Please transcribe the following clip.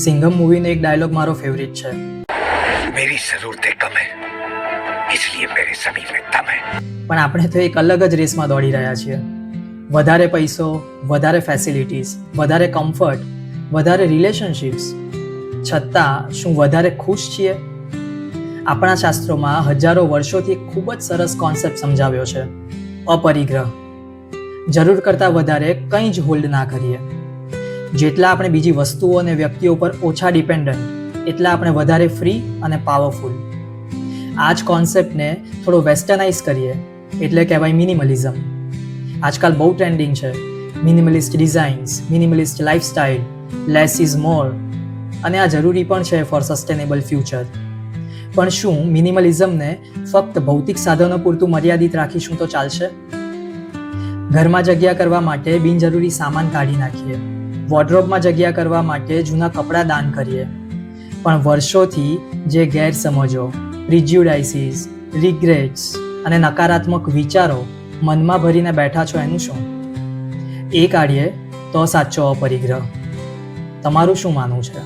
સિંઘમ મૂવીનો એક ડાયલોગ મારો ફેવરિટ છે. मेरी जरूरतें कम है इसलिए मेरे जमीन में दम है. પણ આપણે તો એક અલગ જ રેસમાં દોડી રહ્યા છીએ. વધારે પૈસો, વધારે ફેસિલિટીઝ, વધારે કમ્ફર્ટ, વધારે રિલેશનશિપ્સ, છતાં શું વધારે ખુશ છીએ? આપણા શાસ્ત્રોમાં હજારો વર્ષોથી એક ખૂબ જ સરસ કોન્સેપ્ટ સમજાવ્યો છે, અપરિગ્રહ. જરૂર કરતાં વધારે કંઈ જ હોલ્ડ ના કરીએ. જેટલા આપણે બીજી વસ્તુઓ અને વ્યક્તિઓ પર ઓછા ડિપેન્ડન્ટ, એટલા આપણે વધારે ફ્રી અને પાવરફુલ. આ જ કોન્સેપ્ટને થોડો વેસ્ટર્નાઇઝ કરીએ એટલે કહેવાય મિનિમલિઝમ. આજકાલ બહુ ટ્રેન્ડિંગ છે minimalist designs, minimalist lifestyle, less is more, અને આ જરૂરી પણ છે ફોર સસ્ટેનેબલ ફ્યુચર. પણ શું મિનિમલિઝમને ફક્ત ભૌતિક સાધનો પૂરતું મર્યાદિત રાખીશું તો ચાલશે? ઘરમાં જગ્યા કરવા માટે બિનજરૂરી સામાન કાઢી નાખીએ, વોર્ડરોબમાં જગ્યા કરવા માટે જૂના કપડાં દાન કરીએ, પણ વર્ષોથી જે ગેરસમજો, પ્રિજ્યુડાઇસીસ, રિગ્રેટ્સ અને નકારાત્મક વિચારો મનમાં ભરીને બેઠા છો એનું શું? એ કાઢીએ તો સાચો અપરિગ્રહ. તમારું શું માનવું છે?